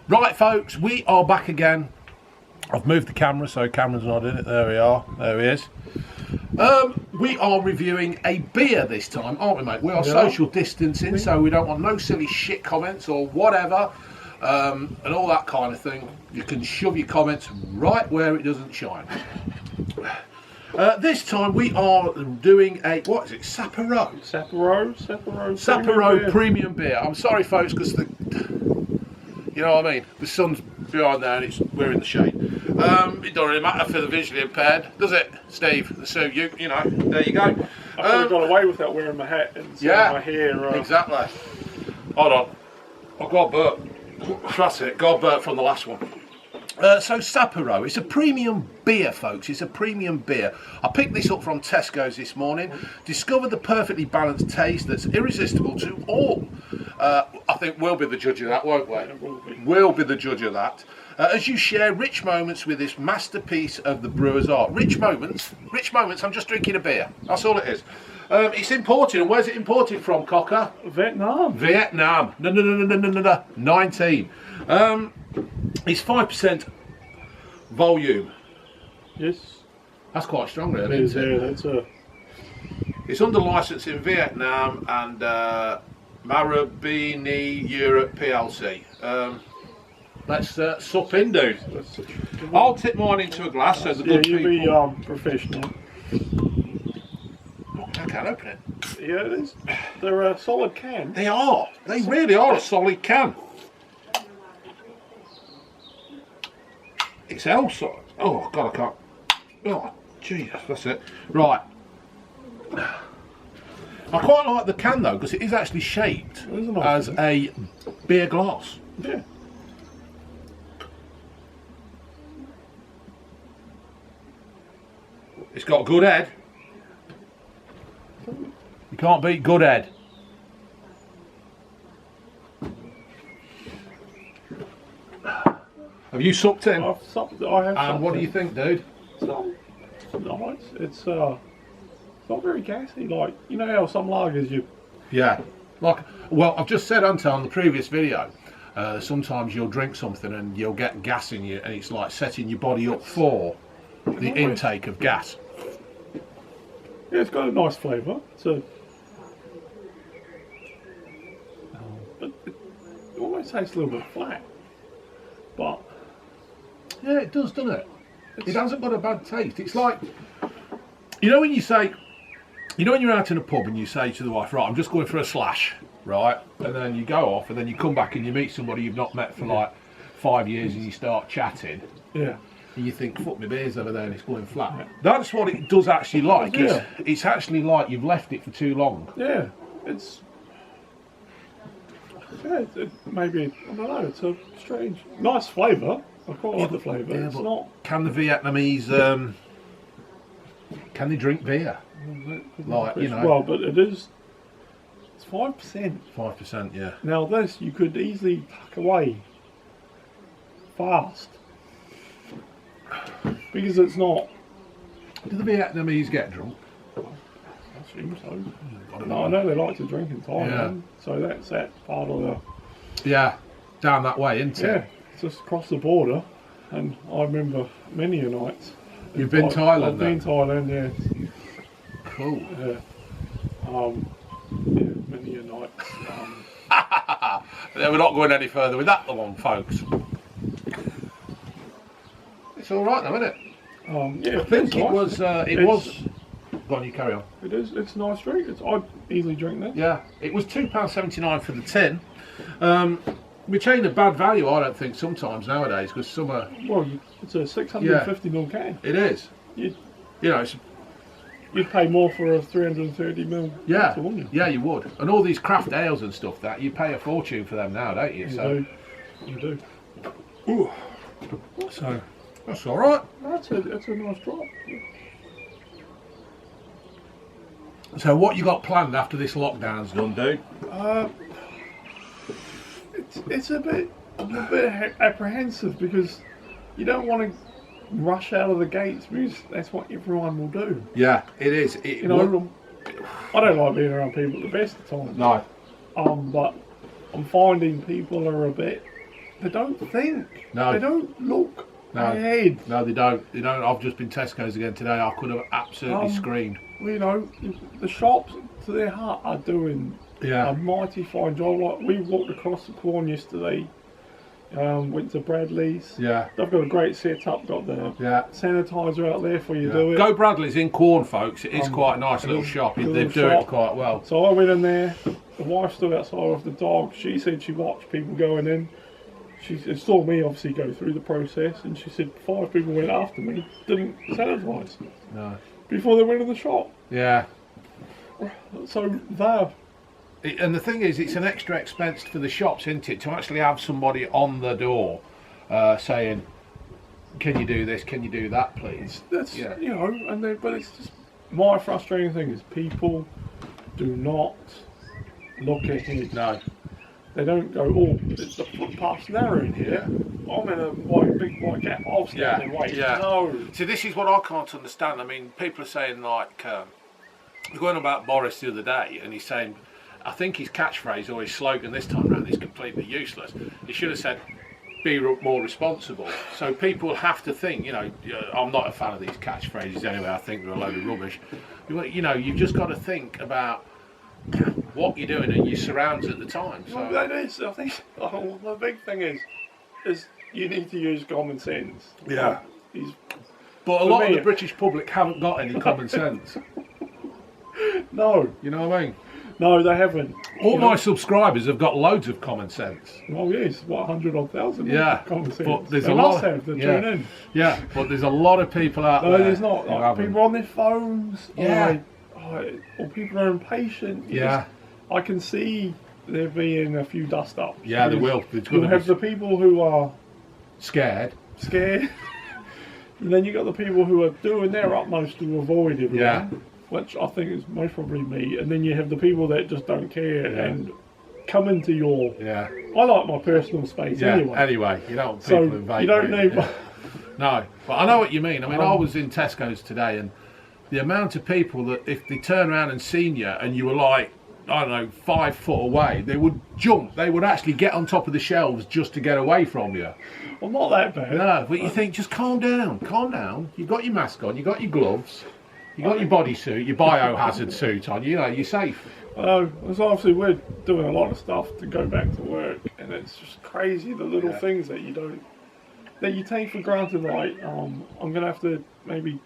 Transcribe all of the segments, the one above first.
Right, folks, we are back again. I've moved the camera, so camera's not in it. There we are. There he is. We are reviewing a beer this time, aren't we, mate? We are social distancing, so we don't want no silly shit comments or whatever, and all that kind of thing. You can shove your comments right where it doesn't shine. This time we are doing a, what is it, Sapporo Premium Beer. I'm sorry, folks, because you know what I mean? The sun's behind there and we're in the shade. It don't really matter for the visually impaired, does it, Steve? So you know, there you go. I could have got away without wearing my hat and my hair. Exactly. Hold on. I got burp. That's it. Got burp from the last one. So Sapporo, it's a premium beer, folks. It's a premium beer. I picked this up from Tesco's this morning. Discovered the perfectly balanced taste that's irresistible to all. I think we'll be the judge of that, won't we? We'll be the judge of that. As you share rich moments with this masterpiece of the brewer's art. Rich moments. I'm just drinking a beer. That's all it is. It's imported, and where's it imported from, Cocker? Vietnam. No. 19. It's 5% volume. Yes. That's quite strong, really, isn't it? Yeah, that's a... It's under license in Vietnam and Marabini Europe PLC. Let's sup in, dude. I'll tip mine into a glass so the good people... you be professional. I can't open it. Yeah, it is. They're a solid can. They are. They really are a solid can. It's Elsa. Oh, God, I can't. Oh, Jesus, that's it. Right. I quite like the can, though, because it is actually shaped as a beer glass. Yeah. It's got a good head. You can't beat good head. Have you sucked in? I've sucked. I have. And what do you think, dude? It's nice. It's not very gassy. Like, you know how some lagers you. Yeah. Like, well, I've just said, Ante, on the previous video. Sometimes you'll drink something and you'll get gas in you, and it's like setting your body up for the intake of gas. Yeah, it's got a nice flavour. So, but it almost tastes a little bit flat. But yeah, it does, doesn't it? It hasn't got a bad taste. It's like, you know when you say, you know when you're out in a pub and you say to the wife, right, I'm just going for a slash, right? And then you go off and then you come back and you meet somebody you've not met for like 5 years and you start chatting. Yeah. And you think, fuck, my beer's over there and it's going flat. Yeah. That's what it does actually like. Yeah. It's actually like you've left it for too long. Yeah. It's... Yeah, maybe, I don't know, it's a strange, nice flavour. I quite like the flavour. Yeah, it's not... Can the Vietnamese, can they drink beer? Like, you know. Well, but it is, it's 5%. 5%, yeah. Now this, you could easily tuck away fast. Because it's not... Do the Vietnamese get drunk? I assume so. No, I know they like to drink in Thailand, so that's that part of the... Yeah, down that way, isn't it? Yeah, it's just across the border, and I remember many a nights. You've been Thailand, I've been Thailand, yeah. Cool. Yeah. Yeah, many a nights. We're not going any further with that one, folks. It's all right, though, isn't it? Yeah, I think it was. Go on, you carry on. It is. It's a nice drink. I'd easily drink that. Yeah, it was £2.79 for the tin, which ain't a bad value, I don't think. Sometimes nowadays, because some are. Well, it's a 650ml can. It is. You know, you'd pay more for a 330ml. Yeah, bottle, wouldn't you? Yeah, you would. And all these craft ales and stuff, that you pay a fortune for them now, don't you? You do. Ooh. So that's all right. That's a nice drop. Yeah. So what you got planned after this lockdown's done, dude? It's a bit apprehensive because you don't want to rush out of the gates because that's what everyone will do. Yeah, it is. I don't like being around people at the best of times. No. But I'm finding people are a bit they don't think. No. They don't look No. ahead. No, they don't. They don't. I've just been Tesco's again today. I could have absolutely screamed. You know, the shops, to their heart, are doing Yeah. a mighty fine job. Like, we walked across the Quorn yesterday, went to Bradley's. Yeah. They've got a great setup, got the Yeah. sanitizer out there for you to do it. Go Bradley's in Quorn, folks. It is quite a nice little shop. They do it quite well. So I went in there. The wife stood outside with the dog. She said she watched people going in. She saw me obviously go through the process, and she said 5 people went after me, didn't sanitise No. before they went in the shop. Yeah. So there. And the thing is, it's an extra expense for the shops, isn't it, to actually have somebody on the door saying, "Can you do this? Can you do that, please?" That's you know, but it's just my frustrating thing is people do not look ahead. No. They don't go, oh, it's the footpath's narrow in here. I'm in a big white gap. I'll stand and wait. Yeah. No. See, this is what I can't understand. I mean, people are saying like, we're going about Boris the other day, and he's saying, I think his catchphrase or his slogan this time around is completely useless. He should have said, be more responsible. So people have to think, you know, I'm not a fan of these catchphrases anyway. I think they're a load of rubbish. You know, you've just got to think about what you're doing and your surrounds at the time. So Well, that is, I think, the big thing is you need to use common sense. Yeah. He's, but a for lot of me- the British public haven't got any common sense. no, You know what I mean? no, they haven't. All You my know? subscribers have got loads of common sense. Well, yes, what, 100,000? Yeah, Common sense. but there's they a must lot. have to Yeah. tune in. Yeah, but there's a lot of people out No, there. there's not. who Like, haven't. people on their phones. Yeah. Or people are impatient. Yeah. I can see there being a few dust ups. Yeah, there will. There's You'll going to have be the people who are scared. scared. And then you got the people who are doing their utmost to avoid everyone. Yeah. Which I think is most probably me. And then you have the people that just don't care Yeah. and come into your. Yeah. I like my personal space Yeah. anyway. You don't want So people invading. you don't need. Yeah. No, but I know what you mean. I mean, I was in Tesco's today, and the amount of people that if they turn around and seen you, and you were like, I don't know, 5 foot away, they would jump. They would actually get on top of the shelves just to get away from you. I'm not that bad. No, but you think, just calm down, calm down. You've got your mask on, you've got your gloves, you've got your bodysuit, your biohazard suit on. You know, you're safe. So obviously we're doing a lot of stuff to go back to work, and it's just crazy the little things that you take for granted. Like, I'm gonna have to maybe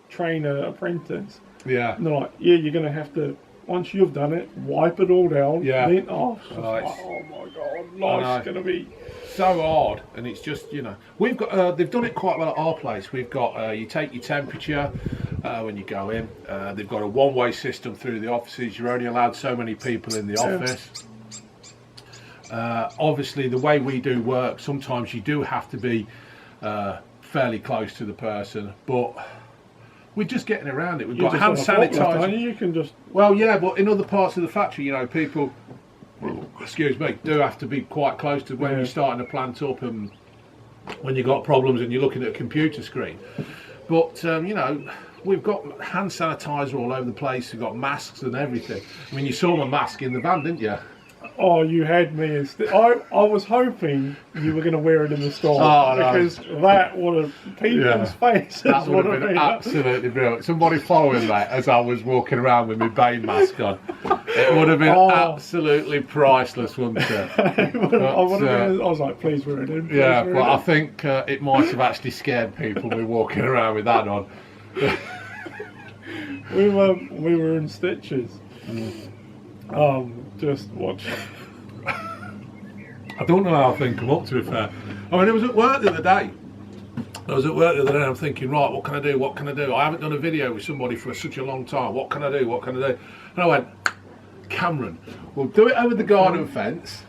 train an apprentice. Yeah. And they're like, yeah, you're gonna have to. Once you've done it, wipe it all down. Yeah. Then, oh Nice. my god, life's gonna be. So hard, and it's just, you know, we've got they've done it quite well at our place. We've got you take your temperature when you go in. They've got a one-way system through the offices. You're only allowed so many people in the office. Obviously, the way we do work, sometimes you do have to be fairly close to the person, but we're just getting around it. We've got hand sanitizer. You can just. Well, yeah, but in other parts of the factory, you know, people, excuse me, do have to be quite close to when you're starting to plant up and when you've got problems and you're looking at a computer screen. But, you know, we've got hand sanitizer all over the place. We've got masks and everything. I mean, you saw my mask in the van, didn't you? Oh, you had me. I was hoping you were going to wear it in the store because that would have people's faces. That would have been absolutely brilliant. Somebody following that as I was walking around with my Bane mask on. It would have been absolutely priceless, wouldn't it? I was like, please wear it in. Yeah, but I think it might have actually scared people with walking around with that on. we were in stitches. Just watch. I don't know how I think come up, to be fair. I mean, it was at work the other day. And I'm thinking, right, what can I do? What can I do? I haven't done a video with somebody for such a long time. What can I do? What can I do? And I went, Cameron, we'll do it over the garden fence.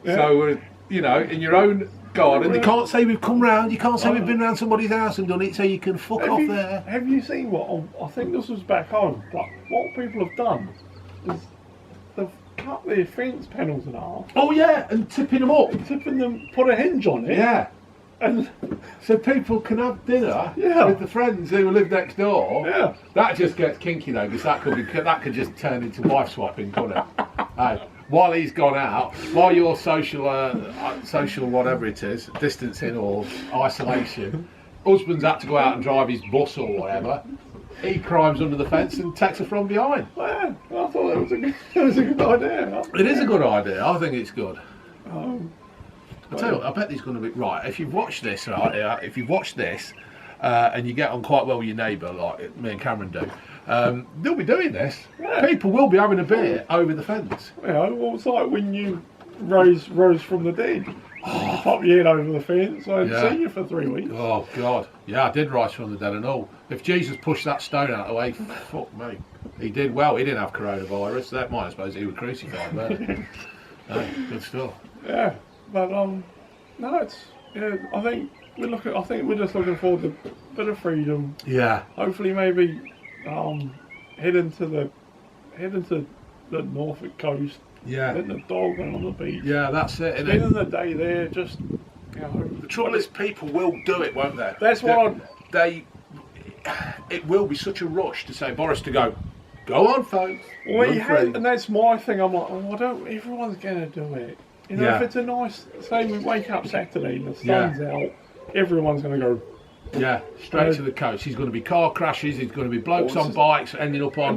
Yeah. So, you know, in your own garden. You can't say we've come round. You can't say we've been round somebody's house and done it, so you can fuck off there. Have you seen what? I think this was back home. But what people have done is they've cut their fence panels in half. Oh yeah, and tipping them up. Tipping them, put a hinge on it. Yeah. And so people can have dinner with the friends who live next door. Yeah. That just gets kinky though, because that could just turn into wife swapping, couldn't it? Hey, while he's gone out, while you're social whatever it is, distancing or isolation, husband's had to go out and drive his bus or whatever. He climbs under the fence and takes her from behind. Well, I thought it was a good idea. It is a good idea. I think it's good. I tell you what, I bet there's going to be right. If you've watched this, right? If you've watched this, and you get on quite well with your neighbour, like me and Cameron do, they'll be doing this. Yeah. People will be having a beer over the fence. You know, well, it's like when you rose from the dead. You pop your head over the fence. I hadn't seen you for 3 weeks. Oh God, yeah, I did rise from the dead and all. If Jesus pushed that stone out of the way, fuck me. He did well. He didn't have coronavirus. That might, I suppose, he was crucified. But no, good stuff. Yeah, but no, it's I think we're just looking forward to a bit of freedom. Yeah. Hopefully, maybe head into the Norfolk coast. Yeah. Letting the dog on the beach. Yeah, that's it. Spending the day there, just the trouble is, people will do it, won't they? That's what it will be such a rush to say, Boris, to go on, folks. Well, and that's my thing. I'm like, everyone's going to do it. You know, if it's a nice, say we wake up Saturday and the sun's out, everyone's going to go. Yeah, straight to the coast. He's going to be car crashes. He's going to be blokes on bikes ending up on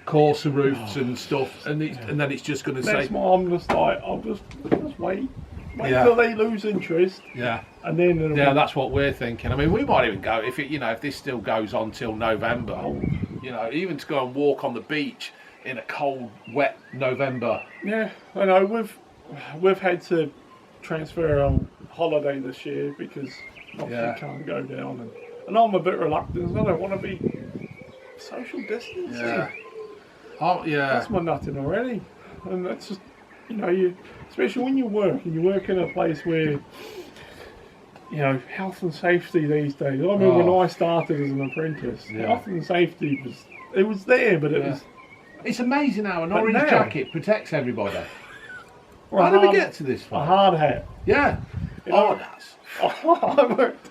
Corsa roofs and stuff. And then it's just going to say. I'm just like, I'll just wait till they lose interest. Yeah. And then that's what we're thinking. I mean, we might even go if if this still goes on till November. Even to go and walk on the beach in a cold, wet November. Yeah, I know. We've had to transfer our holiday this year because. Obviously can't go down, and I'm a bit reluctant. I don't want to be social distancing. Yeah. That's my nutting already, and that's just especially when you work and you work in a place where health and safety these days. I mean, when I started as an apprentice, health and safety was there, but it was. It's amazing how an orange jacket protects everybody. How did we get to this? A hard hat. Yeah. I worked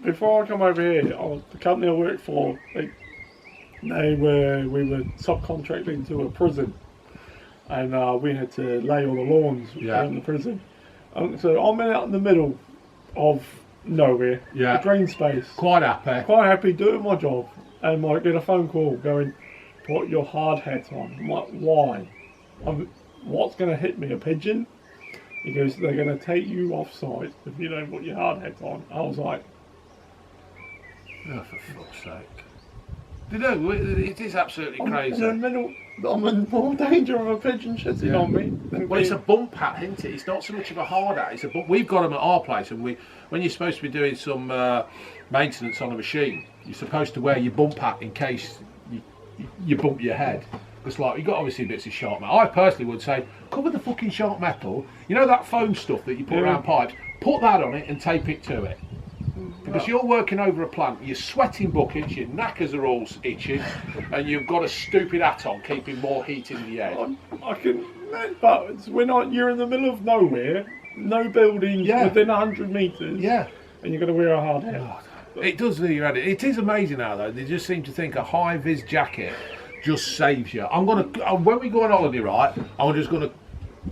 before I come over here. The company I worked for, we were subcontracting to a prison, and we had to lay all the lawns in the prison. So I'm out in the middle of nowhere, a green space, quite happy doing my job, and I get a phone call going, "Put your hard hat on." I'm like, "Why? What's going to hit me? A pigeon?" He goes, "They're going to take you off site if you don't put your hard hat on." I was like, "Oh, for fuck's sake!" It is absolutely crazy. I'm in more danger of a pigeon shitting on me. Well, it's a bump hat, isn't it? It's not so much of a hard hat. It's a bump. We've got them at our place, and when you're supposed to be doing some maintenance on a machine, you're supposed to wear your bump hat in case you bump your head. Because you've got obviously bits of sharp metal. I personally would say, cover the fucking sharp metal. You know that foam stuff that you put around pipes? Put that on it and tape it to it. Because you're working over a plant, you're sweating buckets, your knackers are all itching, and you've got a stupid hat on, keeping more heat in the head. But you're in the middle of nowhere, no buildings within 100 metres, and you're going to wear a hard hat. It does do your head. It is amazing now, though. They just seem to think a high-vis jacket just saves you. When we go on holiday, right, I'm just going to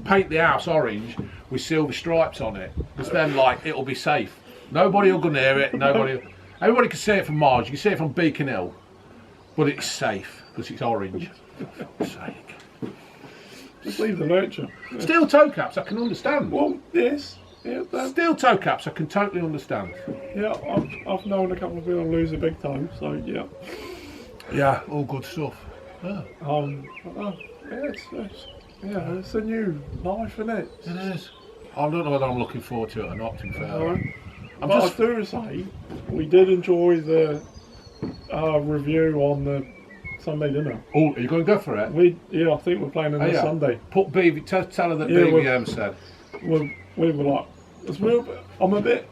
paint the house orange with silver stripes on it, because then it'll be safe. Nobody will go near it. Everybody can see it from Mars. You can see it from Beacon Hill, but it's safe because it's orange. For fuck's sake. Just leave the nurture. Steel toe caps, I can understand. Well, yes. Yeah, steel toe caps, I can totally understand. Yeah, I've known a couple of people lose a big toe, so yeah. Yeah, all good stuff. It's a new life, isn't it? It is. I don't know whether I'm looking forward to it or not, to be fair. I do say, we did enjoy the review on the Sunday dinner. Oh, are you going to go for it? I think we're playing this Sunday. Put BV, tell her that BVM said. We were like, I'm a bit,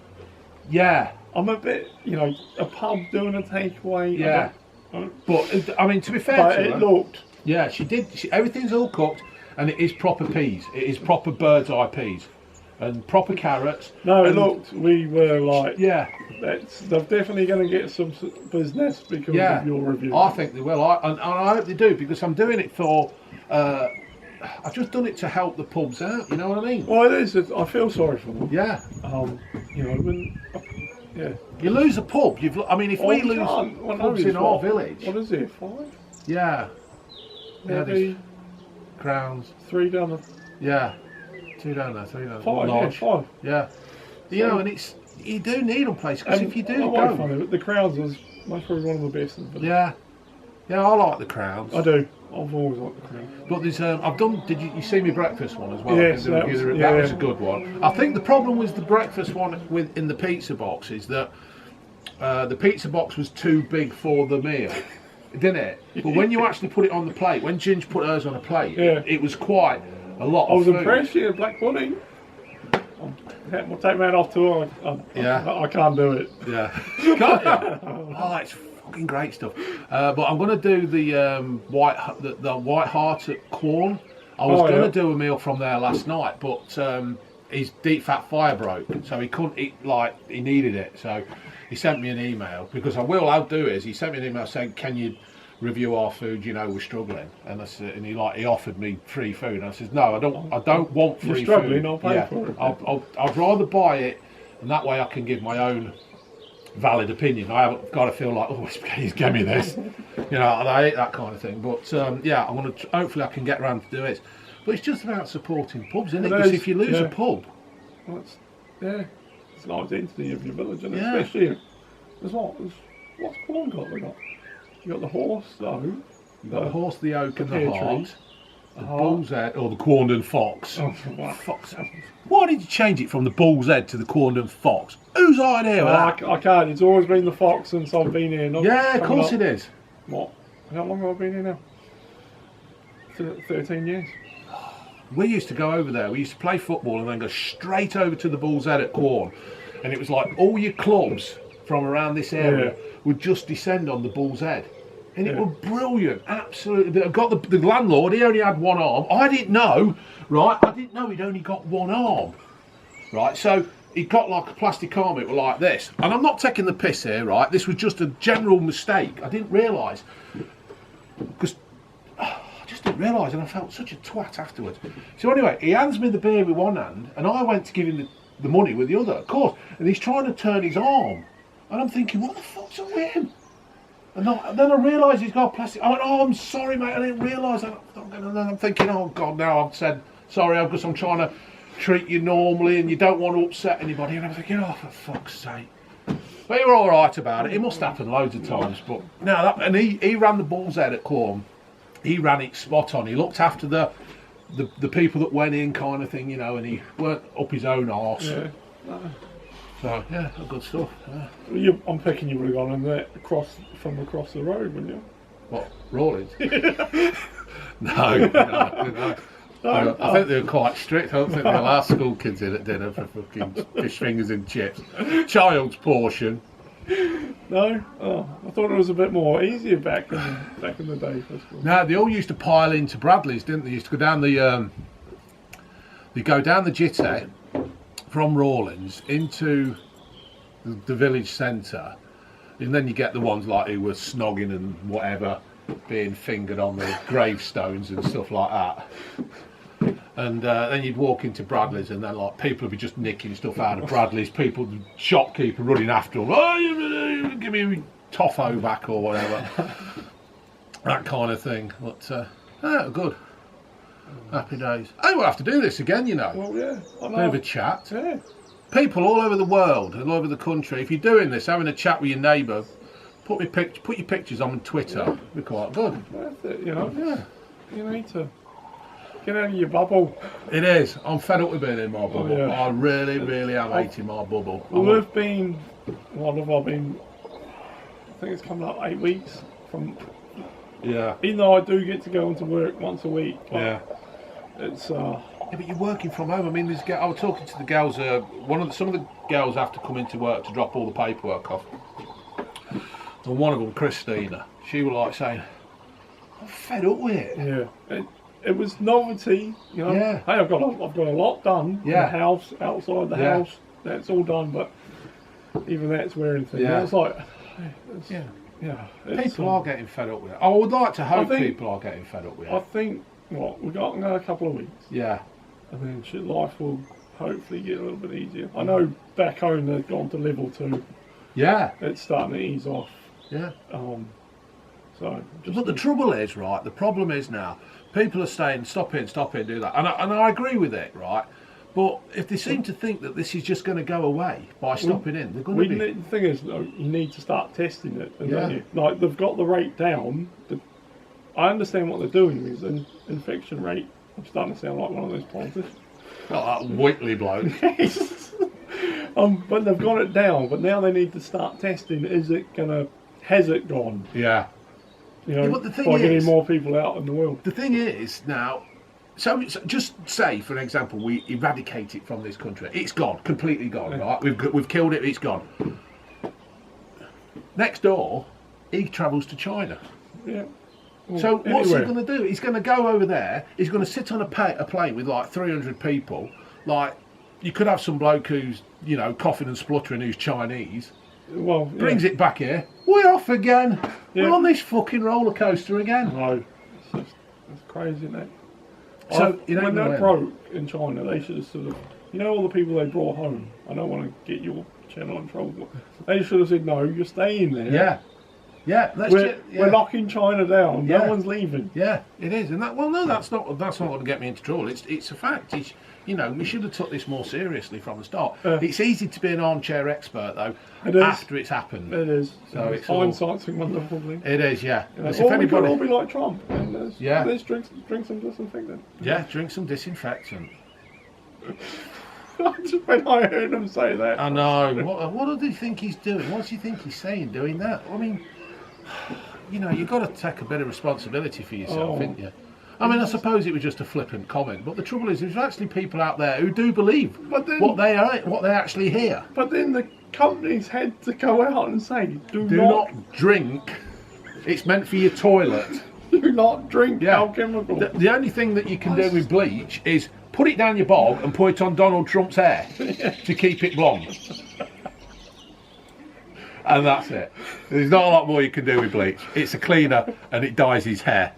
a pub doing a takeaway. Yeah. But, I mean, to be fair to her, it looked. Yeah, she did. Everything's all cooked, and it is proper peas. It is proper bird's eye peas. And proper carrots. No, it looked. We were like, they're definitely going to get some business because of your review. I think they will. I hope they do, because I'm doing it for I've just done it to help the pubs out. You know what I mean? Well, it is. I feel sorry for them. Yeah. You know, when You lose a pub. I mean, if we lose pubs in our village. What is it? 5? Yeah. Maybe Crowns. 3 down the. Yeah. 2 down there, 3 down there. 5. Yeah, 5. Yeah. You know, and you do need them places because if you do go. Funny, but the Crowns was most probably one of the best in the village. Yeah. Yeah, I like the Crowns. I do. I've always liked the Crowns. But there's I've done. Did you see me breakfast one as well? Yes, that was a good one. I think the problem with the breakfast one in the pizza box is that the pizza box was too big for the meal, didn't it? But when you actually put it on the plate, when Ginge put hers on a plate, it was quite a lot. I was impressed. She had black pudding. We'll take that off too. I can't do it. Yeah, can't you? Oh, it's fucking great stuff. But I'm going to do the white heart at Quorn. I was going to do a meal from there last night, but his deep fat fire broke, so he couldn't eat. He needed it, so he sent me an email because I'll do is he sent me an email saying, "Can you review our food? You know we're struggling." And he offered me free food. And I said, "No, I don't want free food. You're struggling, I'll pay for it." I'd rather buy it, and that way I can give my own valid opinion. I haven't got to feel like, oh, please give me this. You know, I hate that kind of thing. But I'm going to. Hopefully, I can get around to do it. But it's just about supporting pubs, isn't it? Because if you lose a pub, it's an identity of your village, and especially what's Quorn got? You got the horse, though. You've got the horse, the oak, and the hart. The bull's head, or the Quarndon fox. Oh, fox. Why did you change it from the bull's head to the Quarndon fox? Whose idea was that? I can't. It's always been the fox since I've been here. Yeah, of course it is. What? How long have I been here now? 13 years. We used to go over there. We used to play football and then go straight over to the bull's head at Quorn. And it was like all your clubs from around this area would just descend on the bull's head. And it was brilliant, absolutely. I got the landlord, he only had one arm. I didn't know, right? I didn't know he'd only got one arm, right? So he got like a plastic arm, it was like this. And I'm not taking the piss here, right? This was just a general mistake. I didn't realise. Because I just didn't realise, and I felt such a twat afterwards. So anyway, he hands me the beer with one hand, and I went to give him the money with the other, of course. And he's trying to turn his arm. And I'm thinking, what the fuck's up with him? And then I realised he's got plastic. I went, oh, I'm sorry, mate. I didn't realise. And then I'm thinking, oh, God, now I've said sorry because I'm trying to treat you normally and you don't want to upset anybody. And I'm thinking, oh, for fuck's sake. But you were all right about it. It must happen loads of times. But no, and he ran the bull's head at Quorn. He ran it spot on. He looked after the people that went in kind of thing, you know, and he weren't up his own arse. Yeah. So, yeah, good stuff. Yeah. I'm thinking you would have gone in there across the road, wouldn't you? What, Rawlins? No. I think they were quite strict. I don't think they'll ask school kids in at dinner for fucking fish fingers and chips. Child's portion. No? Oh, I thought it was a bit more easier back in the day. No, they all used to pile into Bradley's, didn't they? They used to go down the Jitty from Rawlins into the village centre, and then you get the ones like who were snogging and whatever, being fingered on the gravestones and stuff like that. And then you'd walk into Bradley's, and then like people would be just nicking stuff out of Bradley's. People, the shopkeeper running after them. Oh, you give me toffo back or whatever. That kind of thing. But good. Happy days. Hey, we'll have to do this again, you know. Well, yeah. I know. Bit of a chat. Yeah. People all over the world, all over the country, if you're doing this, having a chat with your neighbour, put your pictures on Twitter. Yeah. It'd be quite good. Worth it, you know. Yeah. You need to get out of your bubble. It is. I'm fed up with being in my bubble. Oh, yeah. I really, really am hating my bubble. Well, we've been, what have I been? I think it's coming up 8 weeks from. Yeah. Even though I do get to go into work once a week. Yeah. It's Yeah, but you're working from home. I mean, I was talking to the girls. Some of the girls have to come into work to drop all the paperwork off. And one of them, Christina, she was like saying, "I'm fed up with it." Yeah. It was novelty, you know. Yeah. Hey, I've got a lot done. Yeah. In the house, outside the house, that's all done. But even that's wearing things. Yeah. It's like, yeah. People are getting fed up with it. I would like to hope people are getting fed up with it. I think what, we've got another couple of weeks. Yeah. And then life will hopefully get a little bit easier. I know back home they've gone to level 2. Yeah. It's starting to ease off. Yeah. But the trouble is, right, the problem is now, people are saying, stop in, do that. And I agree with it, right? But if they seem to think that this is just going to go away by stopping in, they're going to be... The thing is, though, you need to start testing it. Yeah. You? Like, they've got the rate down. I understand what they're doing is an infection rate. I'm starting to sound like one of those planters. Not that Wheatley bloke. But they've got it down. But now they need to start testing. Has it gone? Yeah. You know, but the thing by getting is, more people out in the world. The thing is now, so just say for an example, we eradicate it from this country. It's gone, completely gone, right? We've killed it. It's gone. Next door, he travels to China. Yeah. Well, so what's he going to do? He's going to go over there. He's going to sit on a plane with like 300 people. Like, you could have some bloke who's, you know, coughing and spluttering who's Chinese. Well, brings it back here. We're off again. We're on this fucking roller coaster again. No, it's crazy, isn't it? So when that broke in China, they should have sort of, you know, all the people they brought home. I don't want to get your channel in trouble. They should have said, no, you're staying there. Yeah. Yeah, we're locking China down. Yeah. No one's leaving. Yeah, it is, and that's not going to get me into trouble. It's a fact. You know, we should have took this more seriously from the start. It's easy to be an armchair expert though after it's happened. It is. So it's hindsight's a wonderful thing. It is, yeah. You know, we could all be like Trump. And let's drink some disinfectant. Yeah, drink some disinfectant. When I heard him say that, I know. What do you think he's doing? What do you think he's saying doing that? I mean, you know, you've got to take a bit of responsibility for yourself, haven't you? I mean, I suppose it was just a flippant comment, but the trouble is, there's actually people out there who do believe what they actually hear. But then the companies had to go out and say, do not drink. It's meant for your toilet. Do not drink alchemical. The only thing that you can do with bleach is put it down your bog and put it on Donald Trump's hair to keep it blonde. And that's it. There's not a lot more you can do with bleach. It's a cleaner and it dyes his hair.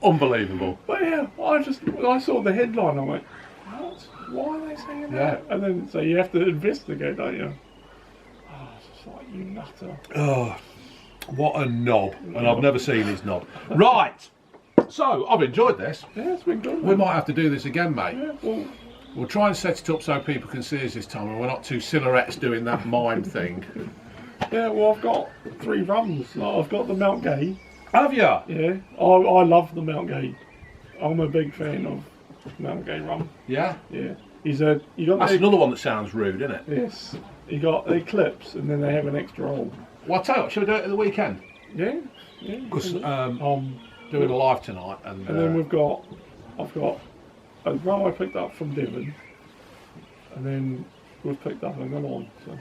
Unbelievable. But yeah, I saw the headline. I went, what? Why are they saying that? And then so you have to investigate, don't you? Oh, it's just like, you nutter. Oh, what a knob! And I've never seen his knob. Right. So I've enjoyed this. Yeah, it's been good. We might have to do this again, mate. Yeah, we'll try and set it up so people can see us this time, and we're not two silhouettes doing that mime thing. Yeah, well, I've got 3 rums. I've got the Mount Gay. Have you? Yeah, I love the Mount Gay. I'm a big fan of Mount Gay rum. Yeah? Yeah. That's another one that sounds rude, isn't it? Yes. You got Eclipse, and then they have an extra hole. Well, I'll tell you what, shall we do it at the weekend? Yeah. Because doing a live tonight. And then I've got a rum I picked up from Devon, and then we've picked up another one. So.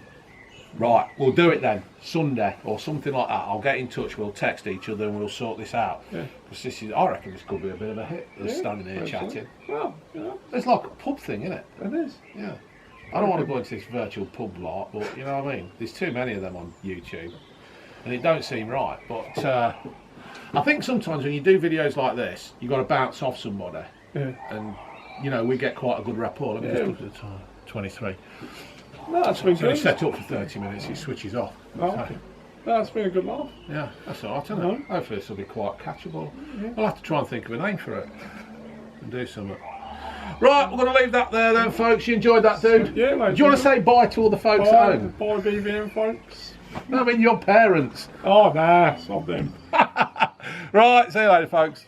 Right, we'll do it then, Sunday or something like that. I'll get in touch, we'll text each other and we'll sort this out. Yeah. Because I reckon this could be a bit of a hit, standing here chatting. Well, you know. It's like a pub thing, isn't it? It is. Yeah. I don't want to go into this virtual pub lot, but you know what I mean? There's too many of them on YouTube. And it don't seem right. But I think sometimes when you do videos like this, you've got to bounce off somebody. Yeah. And, you know, we get quite a good rapport. Let me just look at the time. 23. No, that's been good. It's set up for 30 minutes, it switches off. Oh, okay. No, that's been a good laugh. Yeah, that's all right, isn't it? Hopefully this will be quite catchable. Yeah. I'll have to try and think of a name for it and do something. Right, we're going to leave that there then, folks. You enjoyed that, dude? Yeah, mate. Do you want to say bye to all the folks at home? Bye, BVM folks. No, I mean your parents. Oh, nah, stop them. Right, see you later, folks.